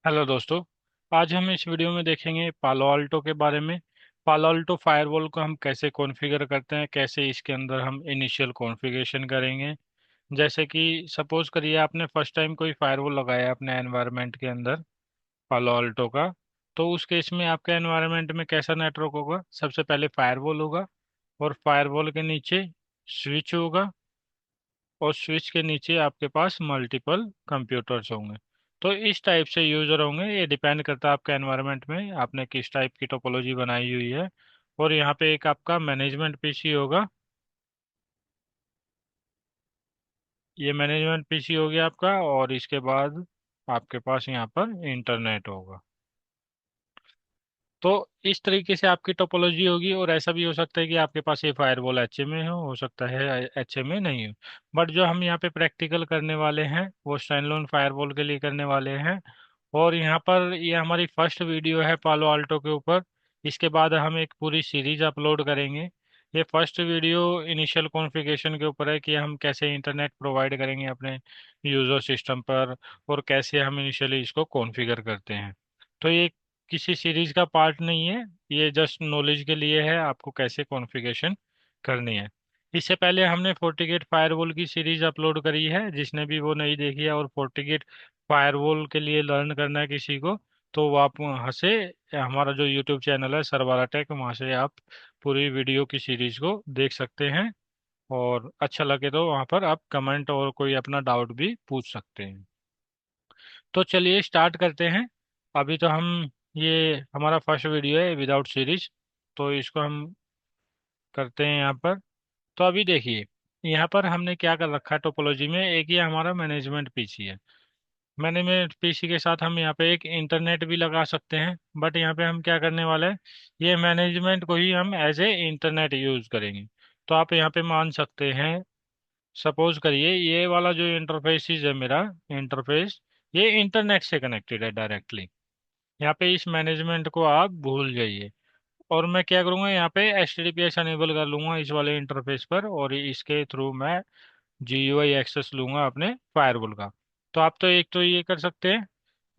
Hello दोस्तों। आज हम इस वीडियो में देखेंगे पालो अल्टो के बारे में। पालो अल्टो फायरवॉल को हम कैसे कॉन्फ़िगर करते हैं, कैसे इसके अंदर हम इनिशियल कॉन्फ़िगरेशन करेंगे। जैसे कि सपोज करिए आपने फर्स्ट टाइम कोई फायरवॉल लगाया है अपने एनवायरनमेंट के अंदर पालो अल्टो का। तो उस केस में आपके एनवायरनमेंट में कैसा नेटवर्क होगा? सबसे पहले फायरवॉल होगा और फायरवॉल के नीचे स्विच होगा और स्विच के नीचे आपके पास मल्टीपल कंप्यूटर्स होंगे। तो इस टाइप से यूज़र होंगे, ये डिपेंड करता है आपके एनवायरनमेंट में आपने किस टाइप की टोपोलॉजी बनाई हुई है। और यहाँ पे एक आपका मैनेजमेंट पीसी होगा। ये मैनेजमेंट पीसी हो गया आपका, और इसके बाद आपके पास यहाँ पर इंटरनेट होगा। तो इस तरीके से आपकी टोपोलॉजी होगी। और ऐसा भी हो सकता है कि आपके पास ये फायरवॉल एचएमए हो सकता है एचएमए नहीं हो। बट जो हम यहाँ पे प्रैक्टिकल करने वाले हैं वो स्टैंडअलोन फायरवॉल के लिए करने वाले हैं। और यहाँ पर ये हमारी फर्स्ट वीडियो है पालो अल्टो के ऊपर। इसके बाद हम एक पूरी सीरीज अपलोड करेंगे। ये फर्स्ट वीडियो इनिशियल कॉन्फ़िगरेशन के ऊपर है कि हम कैसे इंटरनेट प्रोवाइड करेंगे अपने यूज़र सिस्टम पर, और कैसे हम इनिशियली इसको कॉन्फ़िगर करते हैं। तो ये किसी सीरीज का पार्ट नहीं है, ये जस्ट नॉलेज के लिए है आपको कैसे कॉन्फ़िगरेशन करनी है। इससे पहले हमने फोर्टिगेट फायरवॉल की सीरीज अपलोड करी है, जिसने भी वो नहीं देखी है और फोर्टिगेट फायरवॉल के लिए लर्न करना है किसी को, तो वो आप वहाँ से हमारा जो यूट्यूब चैनल है सरवारा टेक, वहाँ से आप पूरी वीडियो की सीरीज को देख सकते हैं। और अच्छा लगे तो वहाँ पर आप कमेंट और कोई अपना डाउट भी पूछ सकते हैं। तो चलिए स्टार्ट करते हैं। अभी तो हम, ये हमारा फर्स्ट वीडियो है विदाउट सीरीज, तो इसको हम करते हैं यहाँ पर। तो अभी देखिए, यहाँ पर हमने क्या कर रखा है टोपोलॉजी में, एक ये हमारा मैनेजमेंट पीसी है। मैनेजमेंट पीसी के साथ हम यहाँ पे एक इंटरनेट भी लगा सकते हैं, बट यहाँ पे हम क्या करने वाले हैं, ये मैनेजमेंट को ही हम एज ए इंटरनेट यूज करेंगे। तो आप यहाँ पे मान सकते हैं, सपोज करिए ये वाला जो इंटरफेस है मेरा इंटरफेस, ये इंटरनेट से कनेक्टेड है डायरेक्टली। यहाँ पे इस मैनेजमेंट को आप भूल जाइए। और मैं क्या करूँगा, यहाँ पे HTTPS अनेबल कर लूँगा इस वाले इंटरफेस पर, और इसके थ्रू मैं GUI एक्सेस लूँगा अपने फायरवॉल का। तो आप तो एक तो ये कर सकते हैं,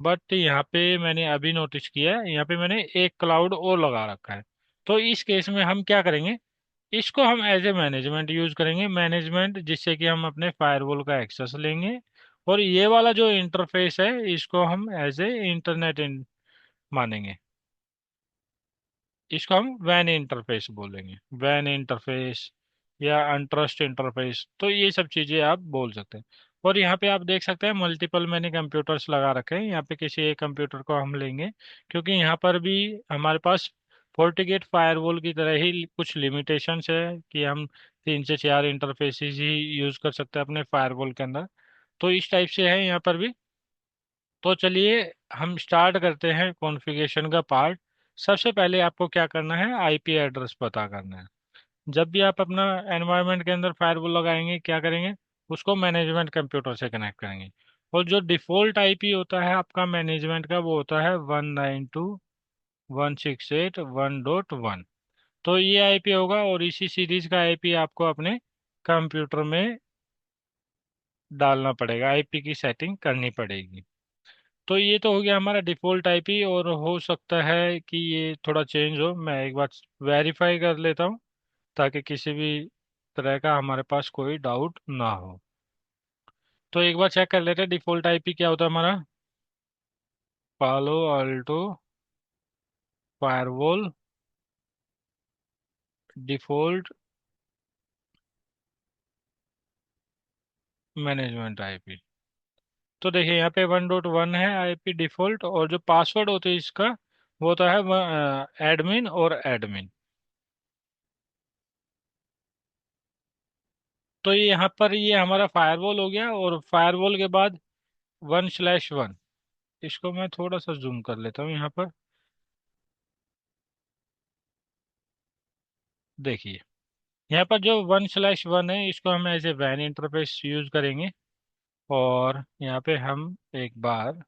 बट यहाँ पे मैंने अभी नोटिस किया है, यहाँ पे मैंने एक क्लाउड और लगा रखा है। तो इस केस में हम क्या करेंगे, इसको हम एज ए मैनेजमेंट यूज करेंगे, मैनेजमेंट जिससे कि हम अपने फायरवॉल का एक्सेस लेंगे। और ये वाला जो इंटरफेस है इसको हम एज ए इंटरनेट मानेंगे। इसको हम वैन इंटरफेस बोलेंगे, वैन इंटरफेस या अनट्रस्ट इंटरफेस, तो ये सब चीज़ें आप बोल सकते हैं। और यहाँ पे आप देख सकते हैं मल्टीपल मैंने कंप्यूटर्स लगा रखे हैं। यहाँ पे किसी एक कंप्यूटर को हम लेंगे, क्योंकि यहाँ पर भी हमारे पास फोर्टिगेट फायरवॉल की तरह ही कुछ लिमिटेशंस है कि हम 3 से 4 इंटरफेसेस ही यूज़ कर सकते हैं अपने फायरवॉल के अंदर। तो इस टाइप से है यहाँ पर भी। तो चलिए हम स्टार्ट करते हैं कॉन्फ़िगरेशन का पार्ट। सबसे पहले आपको क्या करना है, आईपी एड्रेस पता करना है। जब भी आप अपना एनवायरनमेंट के अंदर फायरवॉल लगाएंगे क्या करेंगे, उसको मैनेजमेंट कंप्यूटर से कनेक्ट करेंगे। और जो डिफ़ॉल्ट आईपी होता है आपका मैनेजमेंट का, वो होता है 192.168.1.1। तो ये आईपी होगा, और इसी सीरीज का आईपी आपको अपने कंप्यूटर में डालना पड़ेगा, आईपी की सेटिंग करनी पड़ेगी। तो ये तो हो गया हमारा डिफ़ॉल्ट आईपी, और हो सकता है कि ये थोड़ा चेंज हो, मैं एक बार वेरीफाई कर लेता हूँ ताकि किसी भी तरह का हमारे पास कोई डाउट ना हो। तो एक बार चेक कर लेते हैं डिफ़ॉल्ट आईपी क्या होता है हमारा। पालो Alto firewall default management IP. तो देखिए यहाँ पे 1.1 है आईपी डिफ़ॉल्ट, और जो पासवर्ड होते हैं इसका वो होता है एडमिन और एडमिन। तो ये यहाँ पर ये हमारा फायरवॉल हो गया, और फायरवॉल के बाद 1/1, इसको मैं थोड़ा सा जूम कर लेता हूँ यहाँ पर। देखिए यहाँ पर जो 1/1 है इसको हम एज ए वैन इंटरफेस यूज करेंगे। और यहाँ पे हम एक बार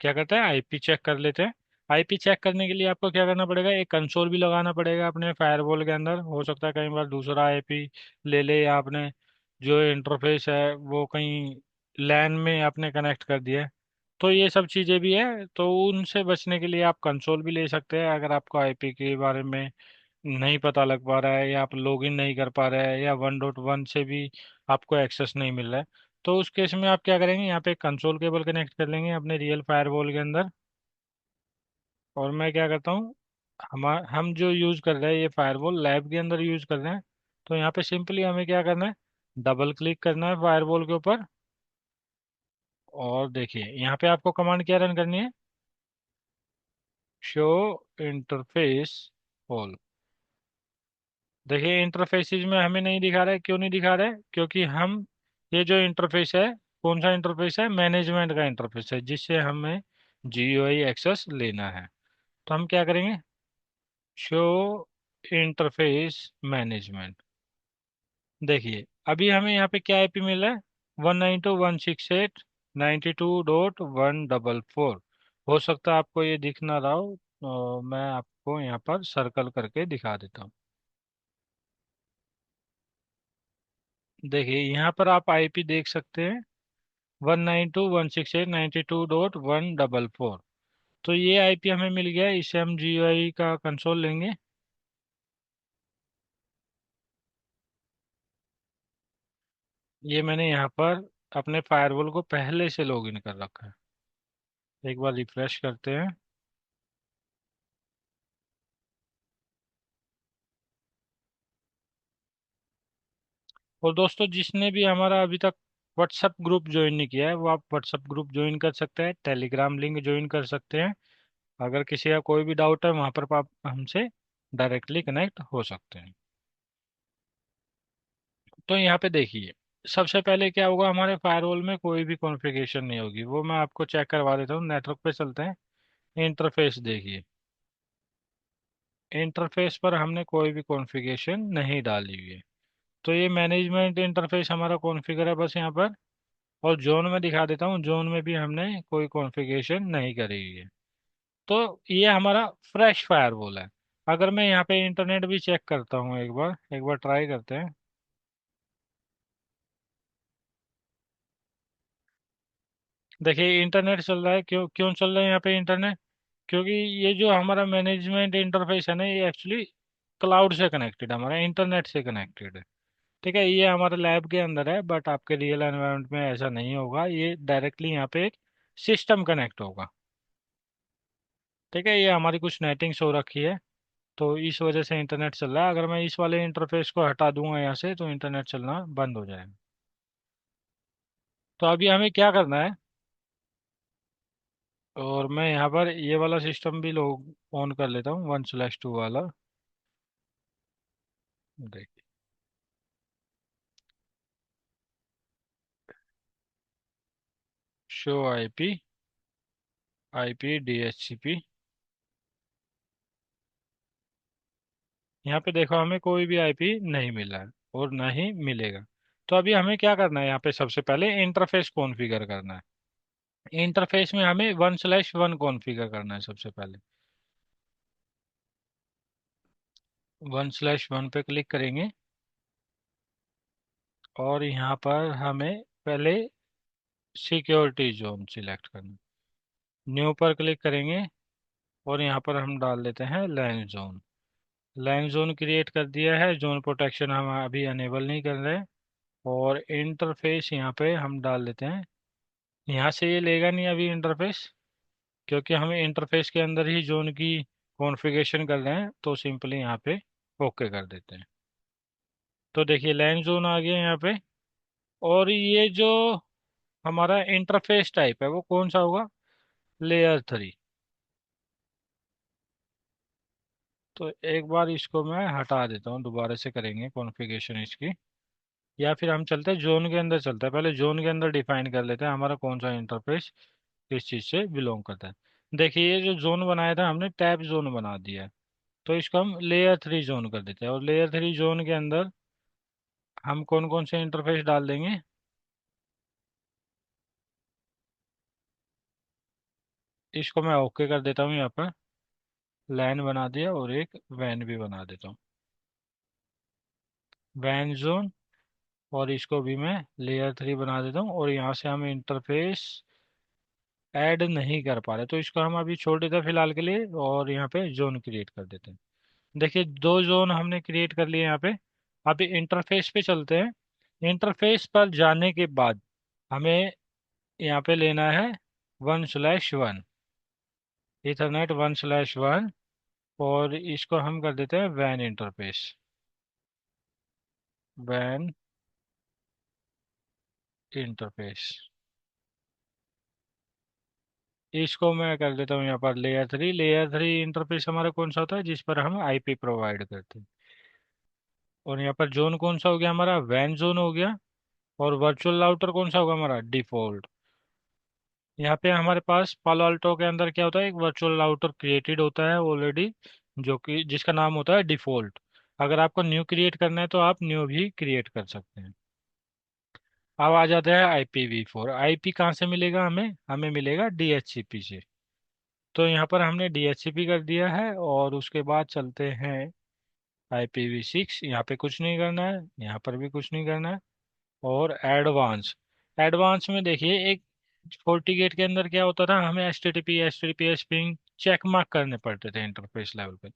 क्या करते हैं, आईपी चेक कर लेते हैं। आईपी चेक करने के लिए आपको क्या करना पड़ेगा, एक कंसोल भी लगाना पड़ेगा अपने फायरवॉल के अंदर। हो सकता है कई बार दूसरा आईपी ले ले, या आपने जो इंटरफेस है वो कहीं लैन में आपने कनेक्ट कर दिया है, तो ये सब चीज़ें भी है, तो उनसे बचने के लिए आप कंसोल भी ले सकते हैं अगर आपको आईपी के बारे में नहीं पता लग पा रहा है, या आप लॉगिन नहीं कर पा रहे हैं, या 1.1 से भी आपको एक्सेस नहीं मिल रहा है। तो उस केस में आप क्या करेंगे, यहाँ पे कंसोल केबल कनेक्ट कर लेंगे अपने रियल फायरवॉल के अंदर। और मैं क्या करता हूँ, हम जो यूज़ कर रहे हैं ये फायरवॉल लैब के अंदर यूज़ कर रहे हैं। तो यहाँ पे सिंपली हमें क्या करना है, डबल क्लिक करना है फायरवॉल के ऊपर। और देखिए यहाँ पे आपको कमांड क्या रन करनी है, शो इंटरफेस ऑल। देखिए इंटरफेसेस में हमें नहीं दिखा रहा है, क्यों नहीं दिखा रहा है, क्योंकि हम ये जो इंटरफेस है, कौन सा इंटरफेस है, मैनेजमेंट का इंटरफेस है, जिससे हमें GUI एक्सेस लेना है। तो हम क्या करेंगे, शो इंटरफेस मैनेजमेंट। देखिए अभी हमें यहाँ पे क्या आईपी मिल रहा है, 192.168.92.144। हो सकता है आपको ये दिख ना रहा हो, तो मैं आपको यहाँ पर सर्कल करके दिखा देता हूँ। देखिए यहाँ पर आप आईपी देख सकते हैं, 192.168.92.144। तो ये आईपी हमें मिल गया है, इसे हम GUI का कंसोल लेंगे। ये मैंने यहाँ पर अपने फायरवॉल को पहले से लॉगिन कर रखा है। एक बार रिफ्रेश करते हैं। और दोस्तों जिसने भी हमारा अभी तक व्हाट्सएप ग्रुप ज्वाइन नहीं किया है, वो आप व्हाट्सएप ग्रुप ज्वाइन कर सकते हैं, टेलीग्राम लिंक ज्वाइन कर सकते हैं। अगर किसी का कोई भी डाउट है वहाँ पर आप हमसे डायरेक्टली कनेक्ट हो सकते हैं। तो यहाँ पे देखिए, सबसे पहले क्या होगा, हमारे फायरवॉल में कोई भी कॉन्फ़िगरेशन नहीं होगी, वो मैं आपको चेक करवा देता हूँ। नेटवर्क पे चलते हैं, इंटरफेस देखिए। इंटरफेस पर हमने कोई भी कॉन्फ़िगरेशन नहीं डाली हुई है। तो ये मैनेजमेंट इंटरफेस हमारा कॉन्फ़िगर है बस यहाँ पर। और जोन में दिखा देता हूँ, जोन में भी हमने कोई कॉन्फ़िगरेशन नहीं करी हुई है। तो ये हमारा फ्रेश फायरवॉल है। अगर मैं यहाँ पे इंटरनेट भी चेक करता हूँ, एक बार ट्राई करते हैं। देखिए इंटरनेट चल रहा है, क्यों क्यों चल रहा है यहाँ पे इंटरनेट, क्योंकि ये जो हमारा मैनेजमेंट इंटरफेस है ना, ये एक्चुअली क्लाउड से कनेक्टेड है, हमारा इंटरनेट से कनेक्टेड है। ठीक है, ये हमारे लैब के अंदर है, बट आपके रियल एनवायरनमेंट में ऐसा नहीं होगा, ये डायरेक्टली यहाँ पे एक सिस्टम कनेक्ट होगा। ठीक है, ये हमारी कुछ नेटिंग्स हो रखी है, तो इस वजह से इंटरनेट चल रहा है। अगर मैं इस वाले इंटरफेस को हटा दूंगा यहाँ से, तो इंटरनेट चलना बंद हो जाएगा। तो अभी हमें क्या करना है, और मैं यहाँ पर ये वाला सिस्टम भी लोग ऑन कर लेता हूँ, 1/2 वाला। देखिए, शो आईपी, आईपी DHCP। यहाँ पे देखो हमें कोई भी आईपी नहीं मिला है, और ना ही मिलेगा। तो अभी हमें क्या करना है, यहाँ पे सबसे पहले इंटरफेस कॉन्फ़िगर करना है। इंटरफेस में हमें 1/1 कॉन्फ़िगर करना है सबसे पहले। 1/1 पे क्लिक करेंगे, और यहाँ पर हमें पहले सिक्योरिटी जोन सिलेक्ट करना। न्यू पर क्लिक करेंगे, और यहाँ पर हम डाल देते हैं लैन जोन। लैन जोन क्रिएट कर दिया है, जोन प्रोटेक्शन हम अभी अनेबल नहीं कर रहे हैं। और इंटरफेस यहाँ पे हम डाल देते हैं। यहाँ से ये लेगा नहीं अभी इंटरफेस, क्योंकि हम इंटरफेस के अंदर ही जोन की कॉन्फ़िगरेशन कर रहे हैं, तो सिंपली यहाँ पे ओके कर देते हैं। तो देखिए लैन जोन आ गया यहाँ पे। और ये जो हमारा इंटरफेस टाइप है वो कौन सा होगा, लेयर 3। तो एक बार इसको मैं हटा देता हूँ, दोबारा से करेंगे कॉन्फ़िगरेशन इसकी। या फिर हम चलते हैं जोन के अंदर, चलते हैं पहले जोन के अंदर डिफाइन कर लेते हैं हमारा कौन सा इंटरफेस किस चीज़ से बिलोंग करता है। देखिए ये जो जोन बनाया था हमने, टैब जोन बना दिया है। तो इसको हम लेयर 3 जोन कर देते हैं, और लेयर 3 जोन के अंदर हम कौन कौन से इंटरफेस डाल देंगे। इसको मैं ओके कर देता हूँ, यहाँ पर लैन बना दिया, और एक वैन भी बना देता हूँ, वैन जोन। और इसको भी मैं लेयर 3 बना देता हूँ, और यहाँ से हम इंटरफेस ऐड नहीं कर पा रहे, तो इसको हम अभी छोड़ देते हैं फिलहाल के लिए, और यहाँ पे जोन क्रिएट कर देते हैं। देखिए, दो जोन हमने क्रिएट कर लिए यहाँ पे। अभी इंटरफेस पे चलते हैं। इंटरफेस पर जाने के बाद हमें यहाँ पे लेना है 1/1, इथरनेट 1/1, और इसको हम कर देते हैं वैन इंटरफेस, वैन इंटरफेस। इसको मैं कर देता हूँ यहाँ पर लेयर 3 इंटरफेस हमारा कौन सा होता है, जिस पर हम आईपी प्रोवाइड करते हैं। और यहाँ पर जोन कौन सा हो गया हमारा, वैन जोन हो गया। और वर्चुअल राउटर कौन सा होगा हमारा, डिफॉल्ट। यहाँ पे हमारे पास पालो अल्टो के अंदर क्या होता है, एक वर्चुअल राउटर क्रिएटेड होता है ऑलरेडी, जो कि जिसका नाम होता है डिफॉल्ट। अगर आपको न्यू क्रिएट करना है तो आप न्यू भी क्रिएट कर सकते हैं। अब आ जाते हैं IPv4। आईपी कहाँ से मिलेगा हमें, हमें मिलेगा DHCP से। तो यहाँ पर हमने DHCP कर दिया है, और उसके बाद चलते हैं IPv6। यहाँ पे कुछ नहीं करना है, यहाँ पर भी कुछ नहीं करना है। और एडवांस, एडवांस में देखिए, एक FortiGate के अंदर क्या होता था, हमें HTTP पिंग चेक मार्क करने पड़ते थे इंटरफेस लेवल पे।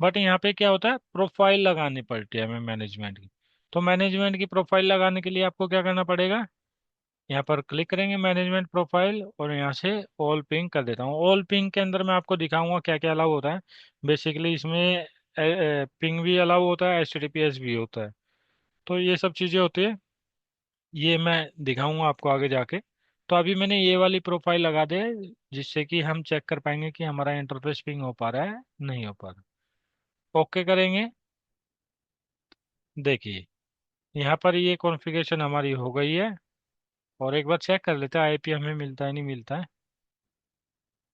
बट यहाँ पे क्या होता है, प्रोफाइल लगानी पड़ती है हमें मैनेजमेंट की। तो मैनेजमेंट की प्रोफाइल लगाने के लिए आपको क्या करना पड़ेगा, यहाँ पर क्लिक करेंगे मैनेजमेंट प्रोफाइल, और यहाँ से ऑल पिंग कर देता हूँ। ऑल पिंग के अंदर मैं आपको दिखाऊंगा क्या क्या अलाउ होता है। बेसिकली इसमें पिंग भी अलाउ होता है, HTTPS भी होता है। तो ये सब चीज़ें होती है, ये मैं दिखाऊंगा आपको आगे जाके। तो अभी मैंने ये वाली प्रोफाइल लगा दे, जिससे कि हम चेक कर पाएंगे कि हमारा इंटरफेस पिंग हो पा रहा है, नहीं हो पा रहा। ओके करेंगे। देखिए, यहाँ पर ये कॉन्फ़िगरेशन हमारी हो गई है। और एक बार चेक कर लेते हैं आईपी हमें मिलता है नहीं मिलता है।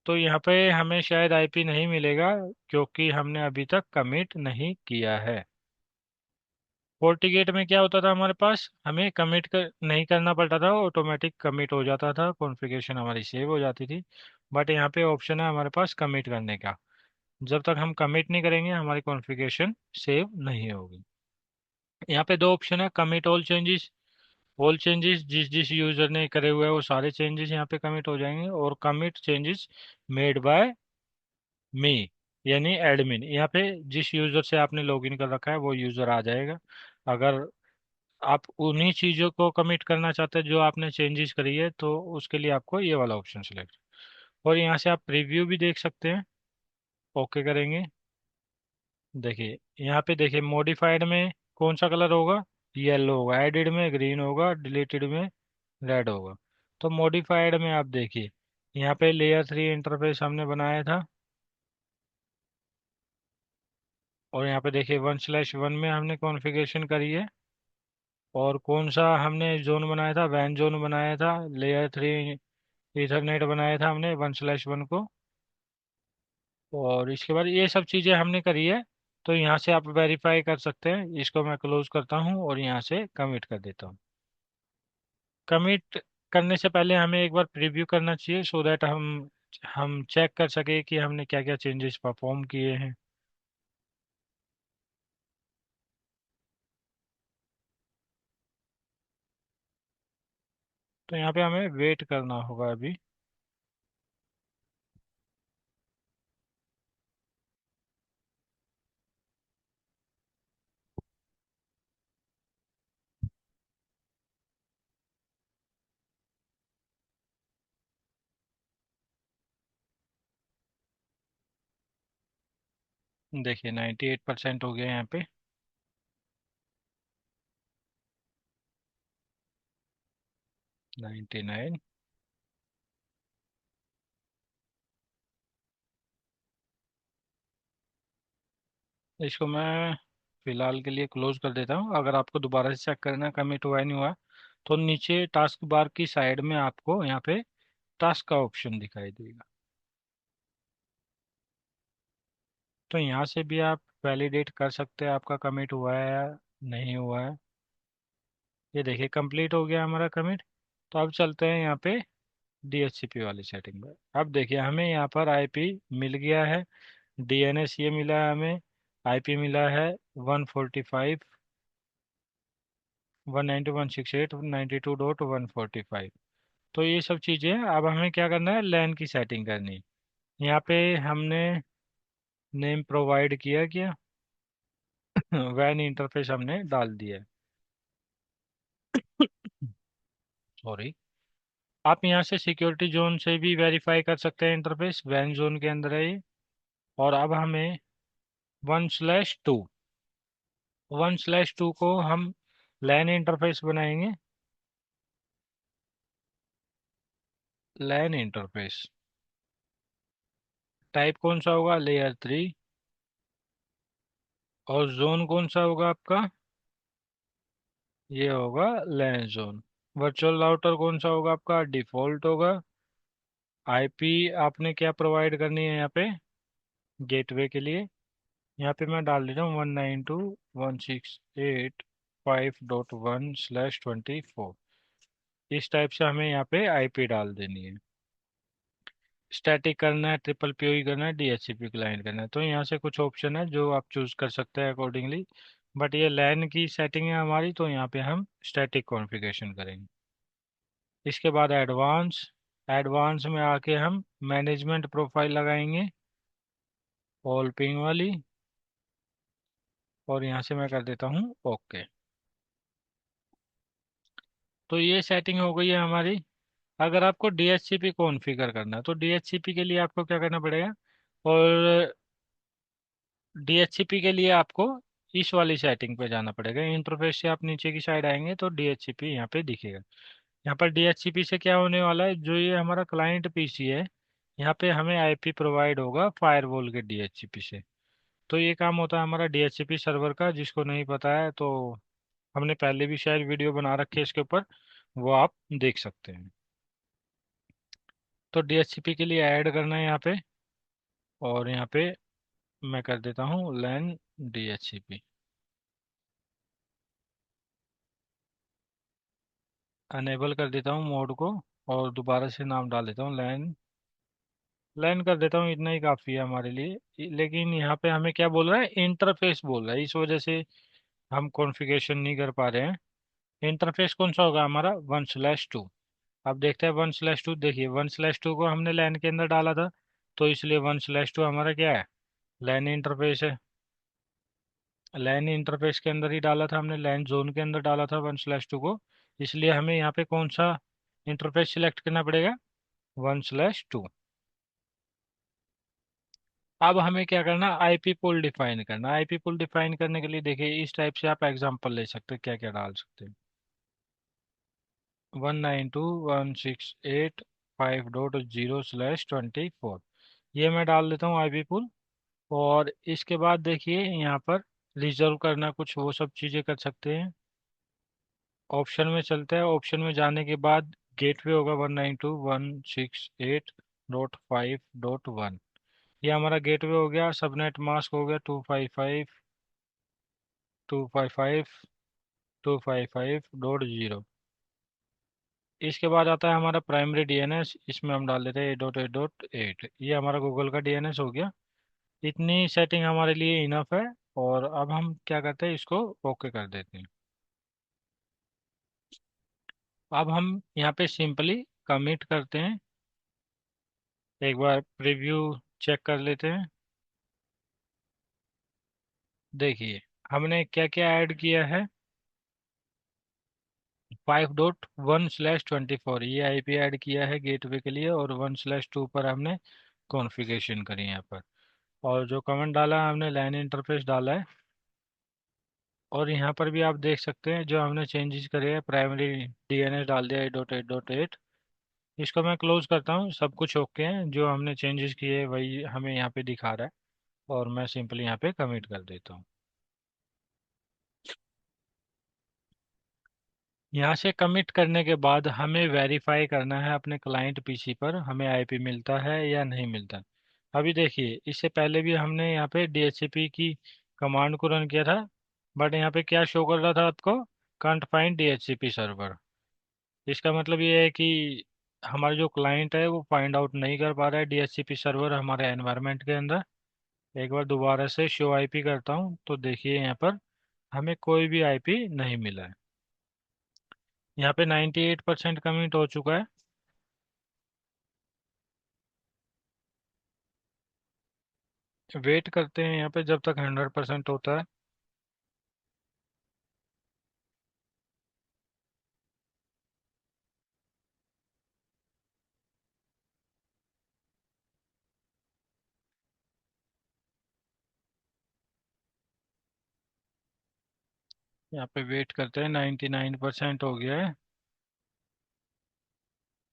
तो यहाँ पे हमें शायद आईपी नहीं मिलेगा, क्योंकि हमने अभी तक कमिट नहीं किया है। फोर्टिगेट में क्या होता था हमारे पास, हमें नहीं करना पड़ता था, ऑटोमेटिक कमिट हो जाता था, कॉन्फ़िगरेशन हमारी सेव हो जाती थी। बट यहाँ पे ऑप्शन है हमारे पास कमिट करने का। जब तक हम कमिट नहीं करेंगे हमारी कॉन्फ़िगरेशन सेव नहीं होगी। यहाँ पे दो ऑप्शन है, कमिट ऑल चेंजेस, जिस जिस यूज़र ने करे हुए हैं वो सारे चेंजेस यहाँ पे कमिट हो जाएंगे। और कमिट चेंजेस मेड बाय मी, यानी एडमिन। यहाँ पे जिस यूज़र से आपने लॉगिन कर रखा है वो यूज़र आ जाएगा। अगर आप उन्हीं चीज़ों को कमिट करना चाहते हैं जो आपने चेंजेस करी है, तो उसके लिए आपको ये वाला ऑप्शन सेलेक्ट। और यहाँ से आप प्रीव्यू भी देख सकते हैं। ओके करेंगे। देखिए, यहाँ पे देखिए, मॉडिफाइड में कौन सा कलर होगा, येलो होगा। एडिड में ग्रीन होगा, डिलीटेड में रेड होगा। तो मॉडिफाइड में आप देखिए, यहाँ पे लेयर 3 इंटरफेस हमने बनाया था। और यहाँ पे देखिए 1/1 में हमने कॉन्फ़िगरेशन करी है। और कौन सा हमने जोन बनाया था, वैन जोन बनाया था। लेयर 3 ईथरनेट बनाया था हमने 1/1 को। और इसके बाद ये सब चीज़ें हमने करी है। तो यहाँ से आप वेरीफाई कर सकते हैं। इसको मैं क्लोज करता हूँ और यहाँ से कमिट कर देता हूँ। कमिट करने से पहले हमें एक बार प्रीव्यू करना चाहिए, सो दैट हम चेक कर सके कि हमने क्या क्या चेंजेस परफॉर्म किए हैं। तो यहाँ पे हमें वेट करना होगा अभी। देखिए 98% हो गया यहाँ पे। 99। इसको मैं फिलहाल के लिए क्लोज कर देता हूँ। अगर आपको दोबारा से चेक करना कमिट हुआ है नहीं हुआ, तो नीचे टास्क बार की साइड में आपको यहाँ पे टास्क का ऑप्शन दिखाई देगा। तो यहाँ से भी आप वैलिडेट कर सकते हैं आपका कमिट हुआ है या नहीं हुआ है। ये देखिए कंप्लीट हो गया हमारा कमिट। तो अब चलते हैं यहाँ पे DHCP वाली सेटिंग पर। अब देखिए हमें यहाँ पर आईपी मिल गया है, DNS ये मिला है हमें, आईपी मिला है 145, 192.168.92.145। तो ये सब चीज़ें हैं। अब हमें क्या करना है, लैन की सेटिंग करनी है। यहाँ पे हमने नेम प्रोवाइड किया क्या वैन इंटरफेस हमने डाल दिया है। सॉरी। आप यहाँ से सिक्योरिटी जोन से भी वेरीफाई कर सकते हैं, इंटरफेस वैन जोन के अंदर है ये। और अब हमें 1/2, 1/2 को हम लैन इंटरफेस बनाएंगे। लैन इंटरफेस टाइप कौन सा होगा, लेयर 3। और जोन कौन सा होगा आपका, ये होगा लैन जोन। वर्चुअल राउटर कौन सा होगा आपका, डिफॉल्ट होगा। आईपी आपने क्या प्रोवाइड करनी है यहाँ पे, गेटवे के लिए यहाँ पे मैं डाल देता हूँ 192.168.5.1/24। इस टाइप से हमें यहाँ पे आईपी डाल देनी है। स्टैटिक करना है, ट्रिपल पीओई करना है, डीएचसीपी क्लाइंट करना है, तो यहाँ से कुछ ऑप्शन है जो आप चूज कर सकते हैं अकॉर्डिंगली। बट ये लैन की सेटिंग है हमारी, तो यहाँ पे हम स्टैटिक कॉन्फ़िगरेशन करेंगे। इसके बाद एडवांस, एडवांस में आके हम मैनेजमेंट प्रोफाइल लगाएंगे, ऑल पिंग वाली। और यहाँ से मैं कर देता हूँ ओके। तो ये सेटिंग हो गई है हमारी। अगर आपको डीएचसीपी कॉन्फ़िगर करना है तो डीएचसीपी के लिए आपको क्या करना पड़ेगा, और डीएचसीपी के लिए आपको इस वाली सेटिंग पे जाना पड़ेगा। इंटरफेस से आप नीचे की साइड आएंगे तो डीएचसीपी यहाँ पे दिखेगा। यहाँ पर डीएचसीपी से क्या होने वाला है, जो ये हमारा क्लाइंट पीसी है, यहाँ पे हमें आईपी प्रोवाइड होगा फायरवॉल के डीएचसीपी से। तो ये काम होता है हमारा डीएचसीपी सर्वर का, जिसको नहीं पता है तो हमने पहले भी शायद वीडियो बना रखी है इसके ऊपर, वो आप देख सकते हैं। तो डीएचसीपी के लिए ऐड करना है यहाँ पे, और यहाँ पे मैं कर देता हूँ लैन डीएचसीपी, अनेबल कर देता हूँ मोड को। और दोबारा से नाम डाल देता हूँ लैन, लैन कर देता हूँ, इतना ही काफ़ी है हमारे लिए। लेकिन यहाँ पे हमें क्या बोल रहा है, इंटरफेस बोल रहा है, इस वजह से हम कॉन्फ़िगरेशन नहीं कर पा रहे हैं। इंटरफेस कौन सा होगा हमारा, 1/2। अब देखते हैं 1/2। देखिए 1/2 को हमने लैन के अंदर डाला था, तो इसलिए 1/2 हमारा क्या है, लैन इंटरफेस है। लैन इंटरफेस के अंदर ही डाला था हमने, लैन जोन के अंदर डाला था 1/2 को। इसलिए हमें यहाँ पे कौन सा इंटरफेस सिलेक्ट करना पड़ेगा, 1/2। अब हमें क्या करना, आईपी पोल डिफाइन करना। आईपी पोल डिफाइन करने के लिए देखिए इस टाइप से आप एग्जांपल ले सकते हैं, क्या क्या डाल सकते हैं। 192.168.5.0/24, ये मैं डाल देता हूँ आईपी पोल। और इसके बाद देखिए यहाँ पर रिजर्व करना कुछ, वो सब चीज़ें कर सकते हैं। ऑप्शन में चलते हैं, ऑप्शन में जाने के बाद गेटवे होगा 192.168.5.1। ये हमारा गेटवे हो गया। सबनेट मास्क हो गया 255.255.255.0। इसके बाद आता है हमारा प्राइमरी डीएनएस, इसमें हम डाल देते हैं 8.8.8। ये हमारा गूगल का डीएनएस हो गया। इतनी सेटिंग हमारे लिए इनफ है। और अब हम क्या करते हैं, इसको ओके कर देते हैं। अब हम यहाँ पे सिंपली कमिट करते हैं, एक बार प्रीव्यू चेक कर लेते हैं। देखिए हमने क्या क्या ऐड किया है, 5.1/24 ये आईपी ऐड किया है गेटवे के लिए, और 1/2 पर हमने कॉन्फ़िगरेशन करी है यहाँ पर। और जो कमेंट डाला है हमने, लाइन इंटरफेस डाला है। और यहाँ पर भी आप देख सकते हैं जो हमने चेंजेस करे हैं, प्राइमरी डीएनएस डाल दिया 8.8.8। इसको मैं क्लोज करता हूँ, सब कुछ ओके है, जो हमने चेंजेस किए वही हमें यहाँ पे दिखा रहा है। और मैं सिंपली यहाँ पे कमिट कर देता हूँ। यहाँ से कमिट करने के बाद हमें वेरीफाई करना है अपने क्लाइंट पीसी पर हमें आईपी मिलता है या नहीं मिलता। अभी देखिए इससे पहले भी हमने यहाँ पे डीएचसीपी की कमांड को रन किया था, बट यहाँ पे क्या शो कर रहा था आपको, कांट फाइंड डीएचसीपी सर्वर। इसका मतलब ये है कि हमारा जो क्लाइंट है वो फाइंड आउट नहीं कर पा रहा है डीएचसीपी सर्वर हमारे एनवायरनमेंट के अंदर। एक बार दोबारा से शो आईपी करता हूँ तो देखिए यहाँ पर हमें कोई भी आईपी नहीं मिला है। यहाँ पे 98% कमिट हो चुका है। वेट करते हैं यहाँ पे जब तक 100% होता है। यहाँ पे वेट करते हैं, 99% हो गया है।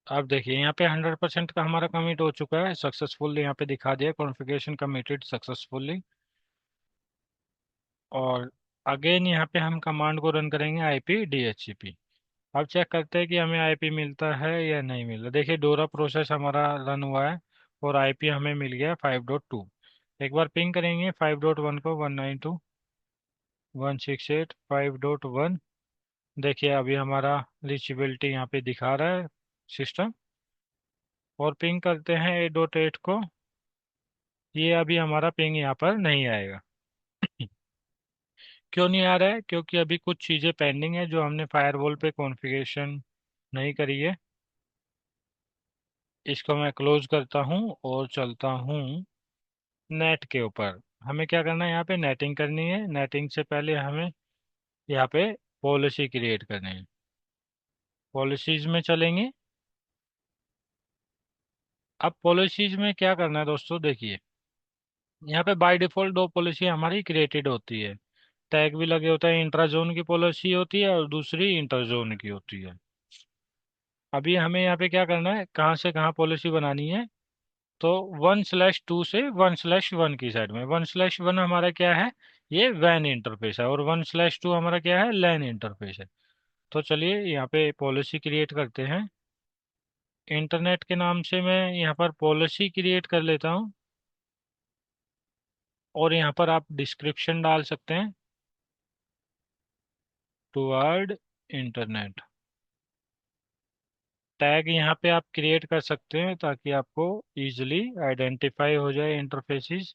अब देखिए यहाँ पे 100% का हमारा कमिट हो चुका है, सक्सेसफुल यहाँ पे दिखा दिया, कॉन्फ़िगरेशन कमिटेड सक्सेसफुली। और अगेन यहाँ पे हम कमांड को रन करेंगे आईपी डीएचसीपी। अब चेक करते हैं कि हमें आईपी मिलता है या नहीं मिल रहा। देखिए डोरा प्रोसेस हमारा रन हुआ है और आईपी हमें मिल गया 5.2। एक बार पिंग करेंगे 5.1 को, 192.168.5.1। देखिए अभी हमारा रीचेबिलिटी यहाँ पे दिखा रहा है सिस्टम। और पिंग करते हैं 8.8 को, ये अभी हमारा पिंग यहाँ पर नहीं आएगा। क्यों नहीं आ रहा है? क्योंकि अभी कुछ चीज़ें पेंडिंग है जो हमने फायरवॉल पे कॉन्फ़िगरेशन नहीं करी है। इसको मैं क्लोज करता हूँ और चलता हूँ नेट के ऊपर। हमें क्या करना है, यहाँ पे नेटिंग करनी है। नेटिंग से पहले हमें यहाँ पे पॉलिसी क्रिएट करनी है। पॉलिसीज में चलेंगे। अब पॉलिसीज में क्या करना है दोस्तों, देखिए यहाँ पे बाय डिफॉल्ट दो पॉलिसी हमारी क्रिएटेड होती है। टैग भी लगे होता है, इंट्रा जोन की पॉलिसी होती है और दूसरी इंटर जोन की होती है। अभी हमें यहाँ पे क्या करना है, कहाँ से कहाँ पॉलिसी बनानी है। तो 1/2 से 1/1 की साइड में, 1/1 हमारा क्या है, ये वैन इंटरफेस है, और 1/2 हमारा क्या है, लैन इंटरफेस है। तो चलिए यहाँ पे पॉलिसी क्रिएट करते हैं। इंटरनेट के नाम से मैं यहाँ पर पॉलिसी क्रिएट कर लेता हूँ। और यहाँ पर आप डिस्क्रिप्शन डाल सकते हैं, टुवर्ड इंटरनेट। टैग यहाँ पे आप क्रिएट कर सकते हैं ताकि आपको इजीली आइडेंटिफाई हो जाए इंटरफेसिस।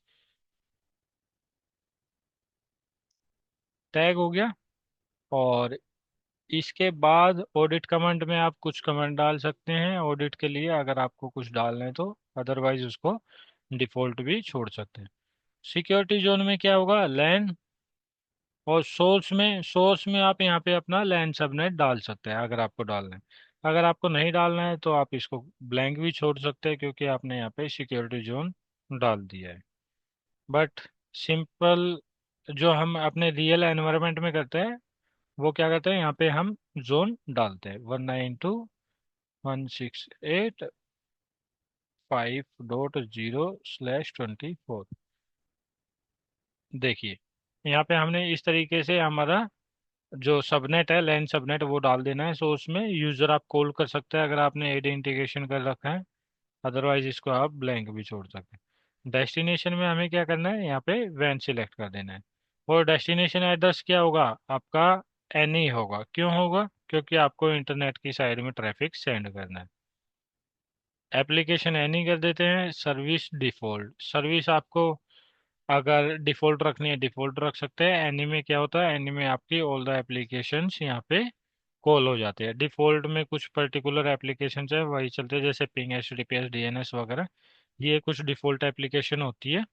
टैग हो गया। और इसके बाद ऑडिट कमांड में आप कुछ कमांड डाल सकते हैं ऑडिट के लिए, अगर आपको कुछ डालना है तो। अदरवाइज उसको डिफॉल्ट भी छोड़ सकते हैं। सिक्योरिटी जोन में क्या होगा, लैन। और सोर्स में आप यहाँ पे अपना लैन सबनेट डाल सकते हैं अगर आपको डालना है। अगर आपको नहीं डालना है तो आप इसको ब्लैंक भी छोड़ सकते हैं, क्योंकि आपने यहाँ पे सिक्योरिटी जोन डाल दिया है। बट सिंपल जो हम अपने रियल एनवायरनमेंट में करते हैं, वो क्या करते हैं, यहाँ पे हम जोन डालते हैं 192.168.5.0/24। देखिए यहाँ पे हमने इस तरीके से हमारा जो सबनेट है, लैन सबनेट, वो डाल देना है। सो उसमें यूज़र आप कॉल कर सकते हैं अगर आपने एड इंटीग्रेशन कर रखा है। अदरवाइज इसको आप ब्लैंक भी छोड़ सकते हैं। डेस्टिनेशन में हमें क्या करना है, यहाँ पे वैन सिलेक्ट कर देना है। और डेस्टिनेशन एड्रेस क्या होगा आपका, एनी होगा। क्यों होगा, क्योंकि आपको इंटरनेट की साइड में ट्रैफिक सेंड करना है। एप्लीकेशन एनी कर देते हैं। सर्विस डिफ़ॉल्ट, सर्विस आपको अगर डिफ़ॉल्ट रखनी है डिफ़ॉल्ट रख सकते हैं। एनी में क्या होता है, एनी में आपकी ऑल द एप्लीकेशंस यहाँ पे कॉल हो जाते हैं। डिफ़ॉल्ट में कुछ पर्टिकुलर एप्लीकेशंस है वही चलते हैं, जैसे पिंग, HTTPS, DNS वगैरह। ये कुछ डिफ़ॉल्ट एप्लीकेशन होती है।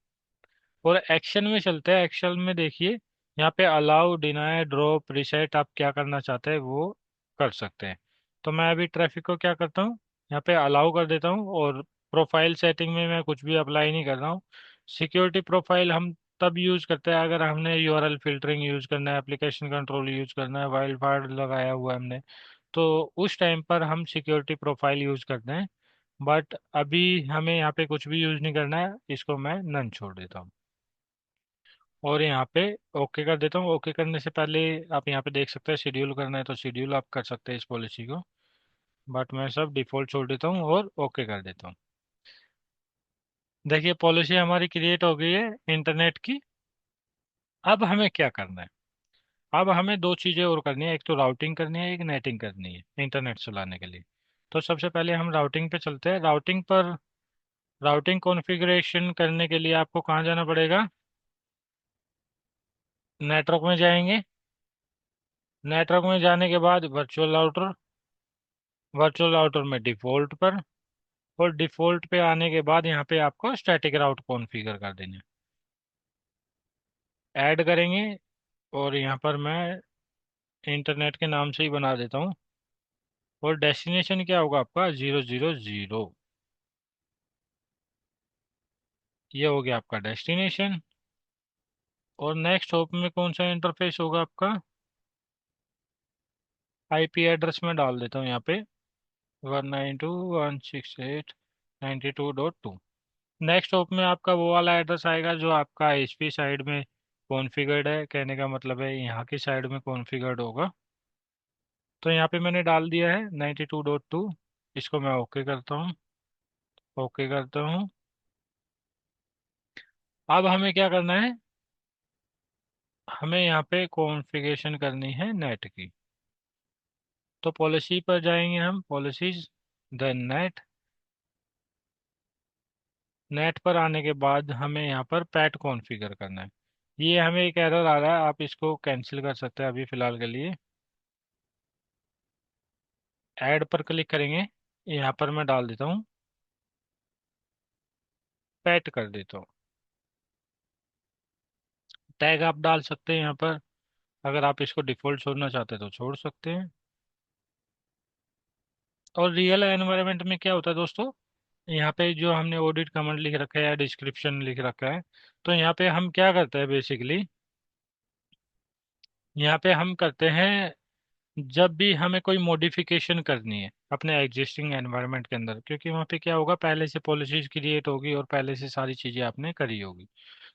और एक्शन में चलते हैं। एक्शन में देखिए यहाँ पे अलाउ, डिनाई, ड्रॉप, रिसेट, आप क्या करना चाहते हैं वो कर सकते हैं। तो मैं अभी ट्रैफिक को क्या करता हूँ, यहाँ पे अलाउ कर देता हूँ। और प्रोफाइल सेटिंग में मैं कुछ भी अप्लाई नहीं कर रहा हूँ। सिक्योरिटी प्रोफाइल हम तब यूज़ करते हैं अगर हमने URL फिल्टरिंग यूज़ करना है, एप्लीकेशन कंट्रोल यूज़ करना है, वाइल्ड कार्ड लगाया हुआ है हमने, तो उस टाइम पर हम सिक्योरिटी प्रोफाइल यूज़ करते हैं। बट अभी हमें यहाँ पे कुछ भी यूज़ नहीं करना है, इसको मैं नन छोड़ देता हूँ। और यहाँ पे ओके कर देता हूँ। ओके करने से पहले आप यहाँ पे देख सकते हैं, शेड्यूल करना है तो शेड्यूल आप कर सकते हैं इस पॉलिसी को। बट मैं सब डिफ़ॉल्ट छोड़ देता हूँ और ओके कर देता हूँ। देखिए पॉलिसी हमारी क्रिएट हो गई है इंटरनेट की। अब हमें क्या करना है, अब हमें दो चीज़ें और करनी है, एक तो राउटिंग करनी है, एक नेटिंग करनी है इंटरनेट चलाने के लिए। तो सबसे पहले हम राउटिंग पे चलते हैं। राउटिंग पर, राउटिंग कॉन्फ़िगरेशन करने के लिए आपको कहाँ जाना पड़ेगा, नेटवर्क में जाएंगे। नेटवर्क में जाने के बाद वर्चुअल राउटर, वर्चुअल राउटर में डिफ़ॉल्ट पर। और डिफ़ॉल्ट पे आने के बाद यहाँ पे आपको स्टैटिक राउट कॉन्फ़िगर कर देना है। ऐड करेंगे, और यहाँ पर मैं इंटरनेट के नाम से ही बना देता हूँ। और डेस्टिनेशन क्या होगा आपका 000। ये हो गया आपका डेस्टिनेशन। और नेक्स्ट होप में कौन सा इंटरफेस होगा आपका, आईपी एड्रेस में डाल देता हूँ यहाँ पे 192.168.92.2। नेक्स्ट होप में आपका वो वाला एड्रेस आएगा जो आपका आईएसपी साइड में कॉन्फ़िगर्ड है, कहने का मतलब है यहाँ की साइड में कॉन्फ़िगर्ड होगा। तो यहाँ पे मैंने डाल दिया है 92.2। इसको मैं ओके करता हूँ। ओके करता हूँ। अब हमें क्या करना है, हमें यहाँ पे कॉन्फ़िगरेशन करनी है नेट की। तो पॉलिसी पर जाएंगे हम, पॉलिसीज, देन नेट। नेट पर आने के बाद हमें यहाँ पर पैट कॉन्फ़िगर करना है। ये हमें एक एरर आ रहा है, आप इसको कैंसिल कर सकते हैं अभी फ़िलहाल के लिए। ऐड पर क्लिक करेंगे, यहाँ पर मैं डाल देता हूँ, पैट कर देता हूँ। टैग आप डाल सकते हैं यहाँ पर, अगर आप इसको डिफ़ॉल्ट छोड़ना चाहते हैं तो छोड़ सकते हैं। और रियल एनवायरनमेंट में क्या होता है दोस्तों, यहाँ पे जो हमने ऑडिट कमेंट लिख रखा है या डिस्क्रिप्शन लिख रखा है, तो यहाँ पे हम क्या करते हैं बेसिकली, यहाँ पे हम करते हैं जब भी हमें कोई मॉडिफिकेशन करनी है अपने एग्जिस्टिंग एनवायरनमेंट के अंदर, क्योंकि वहाँ पे क्या होगा, पहले से पॉलिसीज क्रिएट होगी और पहले से सारी चीज़ें आपने करी होगी।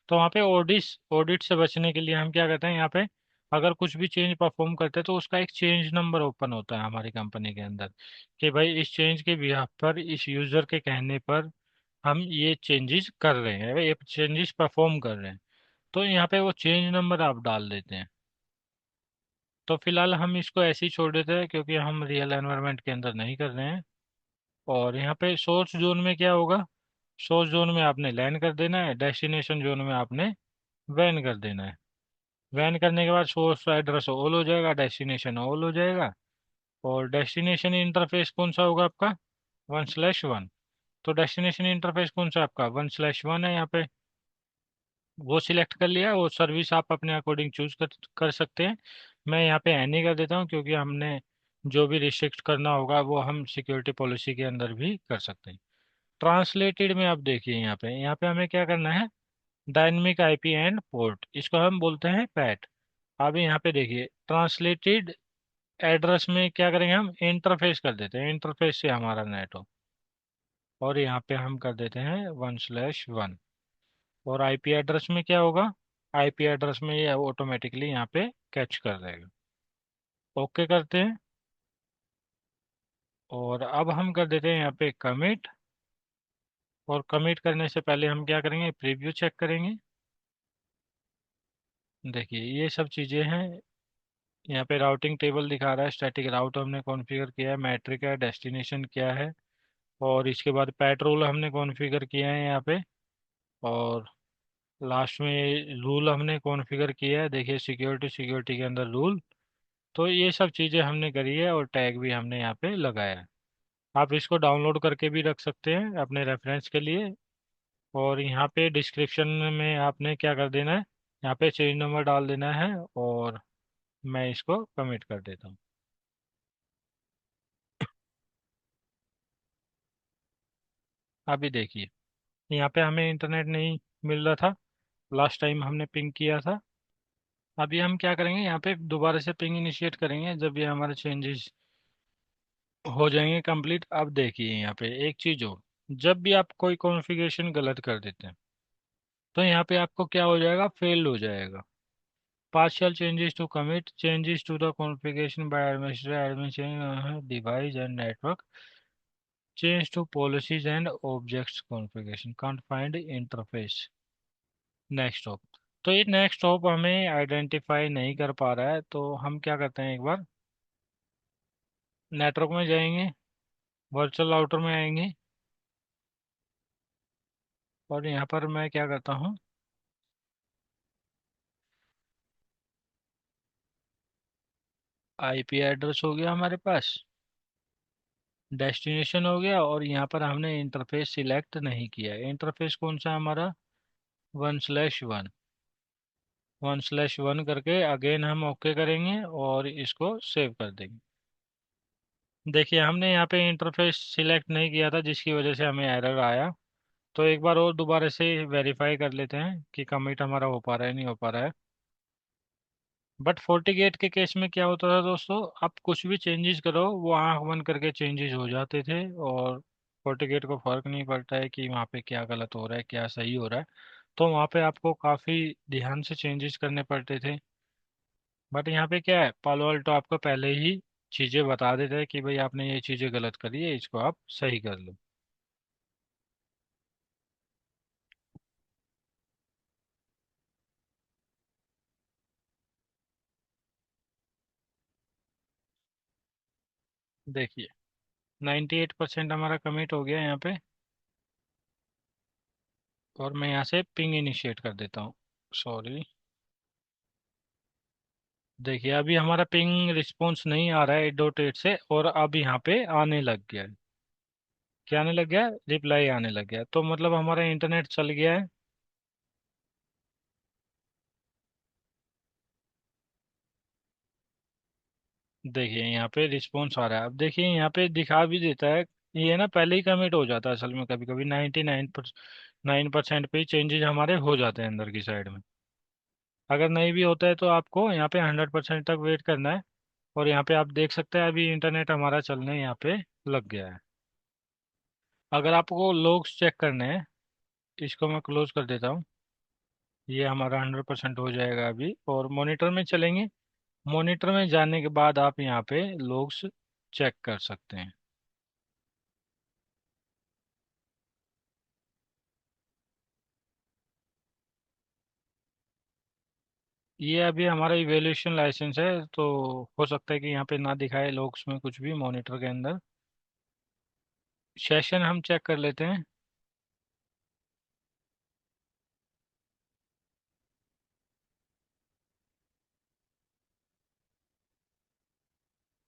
तो वहाँ पे ऑडिट ऑडिट से बचने के लिए हम क्या करते हैं, यहाँ पे अगर कुछ भी चेंज परफॉर्म करते हैं तो उसका एक चेंज नंबर ओपन होता है हमारी कंपनी के अंदर, कि भाई इस चेंज के बिहाफ पर, इस यूज़र के कहने पर हम ये चेंजेस कर रहे हैं, ये चेंजेस परफॉर्म कर रहे हैं। तो यहाँ पे वो चेंज नंबर आप डाल देते हैं। तो फिलहाल हम इसको ऐसे ही छोड़ देते हैं क्योंकि हम रियल एनवायरनमेंट के अंदर नहीं कर रहे हैं। और यहाँ पे सोर्स जोन में क्या होगा, सोर्स जोन में आपने लैंड कर देना है, डेस्टिनेशन जोन में आपने वैन कर देना है। वैन करने के बाद सोर्स एड्रेस ऑल हो जाएगा, डेस्टिनेशन ऑल हो जाएगा। और डेस्टिनेशन इंटरफेस कौन सा होगा आपका 1/1। तो डेस्टिनेशन इंटरफेस कौन सा आपका 1/1 है यहाँ पे, वो सिलेक्ट कर लिया। वो सर्विस आप अपने अकॉर्डिंग चूज कर सकते हैं। मैं यहाँ पे एनी कर देता हूँ क्योंकि हमने जो भी रिस्ट्रिक्ट करना होगा वो हम सिक्योरिटी पॉलिसी के अंदर भी कर सकते हैं। ट्रांसलेटेड में आप देखिए, यहाँ पे हमें क्या करना है, डायनेमिक आईपी एंड पोर्ट, इसको हम बोलते हैं पैट। अब यहाँ पे देखिए ट्रांसलेटेड एड्रेस में क्या करेंगे, हम इंटरफेस कर देते हैं, इंटरफेस से हमारा नेट हो। और यहाँ पे हम कर देते हैं 1/1। और आईपी एड्रेस में क्या होगा, आईपी एड्रेस में ये ऑटोमेटिकली यहाँ पे कैच कर देगा। ओके करते हैं। और अब हम कर देते हैं यहाँ पे कमिट। और कमिट करने से पहले हम क्या करेंगे, प्रीव्यू चेक करेंगे। देखिए ये सब चीज़ें हैं। यहाँ पे राउटिंग टेबल दिखा रहा है, स्टैटिक राउट हमने कॉन्फ़िगर किया है, मैट्रिक है, डेस्टिनेशन क्या है, और इसके बाद पेट्रोल हमने कॉन्फ़िगर किया है यहाँ पे। और लास्ट में रूल हमने कॉन्फ़िगर किया है, देखिए सिक्योरिटी, सिक्योरिटी के अंदर रूल। तो ये सब चीज़ें हमने करी है और टैग भी हमने यहाँ पे लगाया है। आप इसको डाउनलोड करके भी रख सकते हैं अपने रेफरेंस के लिए। और यहाँ पे डिस्क्रिप्शन में आपने क्या कर देना है, यहाँ पे चेंज नंबर डाल देना है। और मैं इसको कमिट कर देता हूँ। अभी देखिए यहाँ पे हमें इंटरनेट नहीं मिल रहा था लास्ट टाइम हमने पिंग किया था। अभी हम क्या करेंगे, यहाँ पे दोबारा से पिंग इनिशिएट करेंगे जब ये हमारे चेंजेस हो जाएंगे कंप्लीट। अब देखिए यहाँ पे एक चीज़ हो, जब भी आप कोई कॉन्फ़िगरेशन गलत कर देते हैं तो यहाँ पे आपको क्या हो जाएगा, फेल्ड हो जाएगा। Partial changes to commit, changes to the configuration by administrator, admin device and network, change to policies and objects configuration, can't find interface, next hop. तो ये नेक्स्ट होप हमें आइडेंटिफाई नहीं कर पा रहा है, तो हम क्या करते हैं, एक बार नेटवर्क में जाएंगे, वर्चुअल राउटर में आएंगे। और यहाँ पर मैं क्या करता हूँ, आईपी एड्रेस हो गया हमारे पास, डेस्टिनेशन हो गया, और यहाँ पर हमने इंटरफेस सिलेक्ट नहीं किया है। इंटरफेस कौन सा है हमारा 1/1। 1/1 करके अगेन हम ओके करेंगे और इसको सेव कर देंगे। देखिए हमने यहाँ पे इंटरफेस सिलेक्ट नहीं किया था जिसकी वजह से हमें एरर आया। तो एक बार और दोबारा से वेरीफाई कर लेते हैं कि कमिट हमारा हो पा रहा है नहीं हो पा रहा है। बट FortiGate के केस में क्या होता था दोस्तों, आप कुछ भी चेंजेस करो वो आंख बंद करके चेंजेस हो जाते थे, और FortiGate को फर्क नहीं पड़ता है कि वहाँ पे क्या गलत हो रहा है क्या सही हो रहा है। तो वहाँ पे आपको काफ़ी ध्यान से चेंजेस करने पड़ते थे। बट यहाँ पे क्या है, पालो अल्टो आपको पहले ही चीज़ें बता देता है कि भाई आपने ये चीज़ें गलत करी है, इसको आप सही कर लो। देखिए 98% हमारा कमिट हो गया यहाँ पे, और मैं यहाँ से पिंग इनिशिएट कर देता हूँ। सॉरी। देखिए अभी हमारा पिंग रिस्पॉन्स नहीं आ रहा है 8.8 से, और अब यहाँ पे आने लग गया है। क्या आने लग गया है? रिप्लाई आने लग गया है। तो मतलब हमारा इंटरनेट चल गया है। देखिए यहाँ पे रिस्पॉन्स आ रहा है। अब देखिए यहाँ पे दिखा भी देता है, ये ना पहले ही कमिट हो जाता है असल में, कभी कभी 99% पे चेंजेस हमारे हो जाते हैं अंदर की साइड में। अगर नहीं भी होता है तो आपको यहाँ पे 100% तक वेट करना है। और यहाँ पे आप देख सकते हैं अभी इंटरनेट हमारा चलने यहाँ पे लग गया है। अगर आपको लोग्स चेक करने हैं, इसको मैं क्लोज कर देता हूँ। ये हमारा 100% हो जाएगा अभी, और मॉनिटर में चलेंगे। मॉनिटर में जाने के बाद आप यहाँ पे लोग्स चेक कर सकते हैं। ये अभी हमारा इवेल्यूएशन लाइसेंस है, तो हो सकता है कि यहाँ पे ना दिखाए लोग्स में कुछ भी मॉनिटर के अंदर। सेशन हम चेक कर लेते हैं।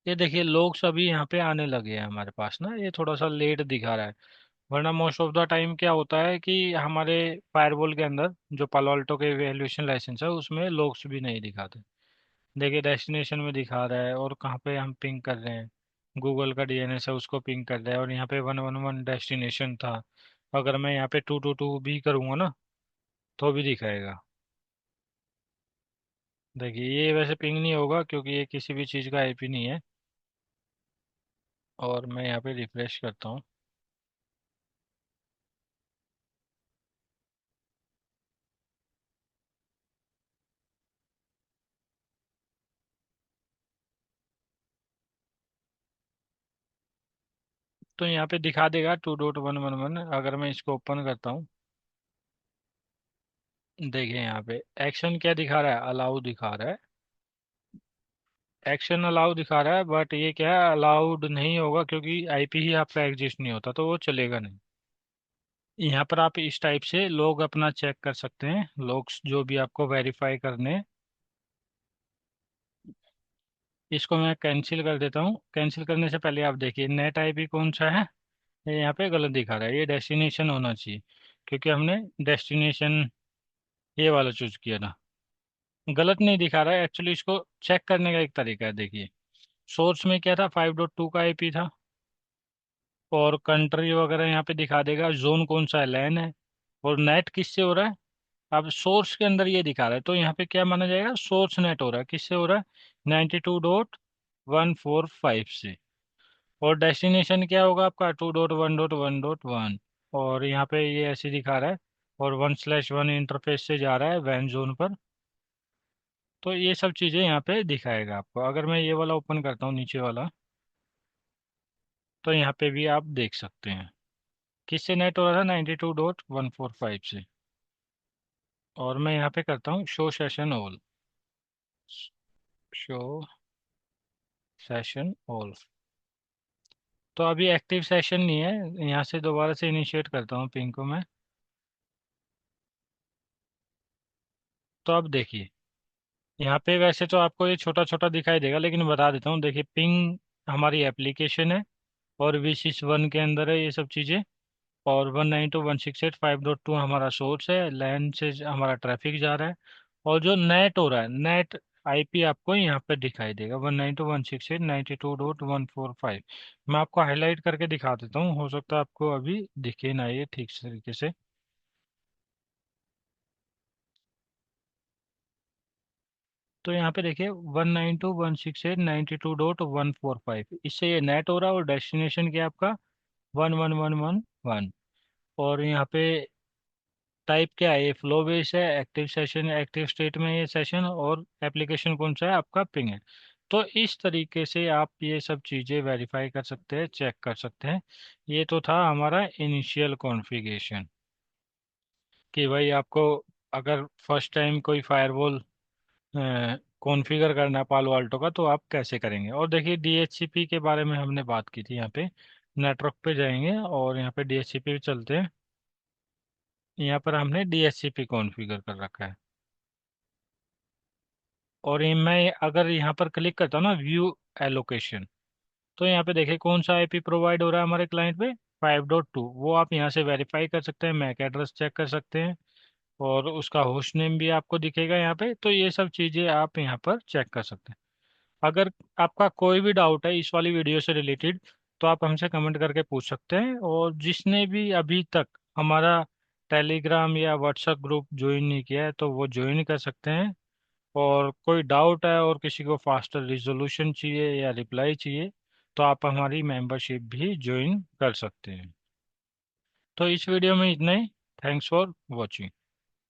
ये देखिए लोग्स अभी यहाँ पे आने लगे हैं हमारे पास ना, ये थोड़ा सा लेट दिखा रहा है। वरना मोस्ट ऑफ द टाइम क्या होता है कि हमारे फायरवॉल के अंदर जो पालो अल्टो के इवैल्यूएशन लाइसेंस है उसमें लोग्स भी नहीं दिखाते। देखिए डेस्टिनेशन में दिखा रहा है, और कहाँ पे हम पिंग कर रहे हैं, गूगल का DNS है उसको पिंग कर रहा है, और यहाँ पे 111 डेस्टिनेशन था। अगर मैं यहाँ पे 222 भी करूँगा ना तो भी दिखाएगा। देखिए ये वैसे पिंग नहीं होगा क्योंकि ये किसी भी चीज़ का IP नहीं है। और मैं यहाँ पे रिफ्रेश करता हूँ। तो यहाँ पे दिखा देगा 2.111। अगर मैं इसको ओपन करता हूँ, देखिए यहाँ पे एक्शन क्या दिखा रहा है, अलाउ दिखा रहा है। एक्शन अलाउ दिखा रहा है, बट ये क्या है, अलाउड नहीं होगा क्योंकि IP ही आपका एग्जिस्ट नहीं होता, तो वो चलेगा नहीं। यहाँ पर आप इस टाइप से लोग अपना चेक कर सकते हैं, लोग जो भी आपको वेरीफाई करने हैं। इसको मैं कैंसिल कर देता हूँ। कैंसिल करने से पहले आप देखिए नेट IP कौन सा है। ये यहाँ पे गलत दिखा रहा है, ये डेस्टिनेशन होना चाहिए क्योंकि हमने डेस्टिनेशन ये वाला चूज किया था। गलत नहीं दिखा रहा है एक्चुअली, इसको चेक करने का एक तरीका है। देखिए सोर्स में क्या था, 5.2 का IP था, और कंट्री वगैरह यहाँ पे दिखा देगा, जोन कौन सा है, लैन है, और नेट किससे हो रहा है। अब सोर्स के अंदर ये दिखा रहा है, तो यहाँ पे क्या माना जाएगा, सोर्स नेट हो रहा है, किससे हो रहा है, 92.145 से। और डेस्टिनेशन क्या होगा आपका, 2.1.1.1। और यहाँ पे ये ऐसे दिखा रहा है, और 1/1 इंटरफेस से जा रहा है वैन जोन पर। तो ये सब चीज़ें यहाँ पे दिखाएगा आपको। अगर मैं ये वाला ओपन करता हूँ नीचे वाला, तो यहाँ पे भी आप देख सकते हैं किससे नेट हो रहा था, 92.145 से। और मैं यहाँ पे करता हूँ show session all. Show session all. तो अभी एक्टिव सेशन नहीं है, यहाँ से दोबारा से इनिशिएट करता हूँ पिंग को मैं। तो अब देखिए यहाँ पे वैसे तो आपको ये छोटा छोटा दिखाई देगा, लेकिन बता देता हूँ। देखिए पिंग हमारी एप्लीकेशन है, और VSIS 1 के अंदर है ये सब चीज़ें। और 192.168.5.2 हमारा सोर्स है, लैन से हमारा ट्रैफिक जा रहा है। और जो नेट हो रहा है, नेट आईपी आपको यहाँ पे दिखाई देगा 192.168.92.145। मैं आपको हाईलाइट करके दिखा देता हूँ, हो सकता है आपको अभी दिखे ना ये ठीक तरीके से। तो यहाँ पे देखिए 192.168.92.145, इससे ये नेट हो रहा है, और डेस्टिनेशन क्या है आपका 11111। और यहाँ पे टाइप क्या है, ये फ्लो बेस है, एक्टिव सेशन, एक्टिव स्टेट में ये सेशन, और एप्लीकेशन कौन सा है आपका, पिंग है। तो इस तरीके से आप ये सब चीज़ें वेरीफाई कर सकते हैं, चेक कर सकते हैं। ये तो था हमारा इनिशियल कॉन्फ़िगरेशन, कि भाई आपको अगर फर्स्ट टाइम कोई फायरवॉल कॉन्फ़िगर करना है पालो अल्टो का, तो आप कैसे करेंगे। और देखिए डीएचसीपी के बारे में हमने बात की थी। यहाँ पे नेटवर्क पे जाएंगे और यहाँ पे डीएचसीपी पे चलते हैं। यहाँ पर हमने डीएचसीपी कॉन्फ़िगर कर रखा है। और ये मैं अगर यहाँ पर क्लिक करता हूँ ना, व्यू एलोकेशन, तो यहाँ पे देखिए कौन सा आईपी प्रोवाइड हो रहा है हमारे क्लाइंट पे, 5.2। वो आप यहाँ से वेरीफाई कर सकते हैं, मैक एड्रेस चेक कर सकते हैं, और उसका होस्ट नेम भी आपको दिखेगा यहाँ पे। तो ये सब चीज़ें आप यहाँ पर चेक कर सकते हैं। अगर आपका कोई भी डाउट है इस वाली वीडियो से रिलेटेड, तो आप हमसे कमेंट करके पूछ सकते हैं। और जिसने भी अभी तक हमारा टेलीग्राम या व्हाट्सएप ग्रुप ज्वाइन नहीं किया है, तो वो ज्वाइन कर सकते हैं। और कोई डाउट है और किसी को फास्टर रिजोल्यूशन चाहिए या रिप्लाई चाहिए, तो आप हमारी मेंबरशिप भी ज्वाइन कर सकते हैं। तो इस वीडियो में इतना ही। Thanks for watching.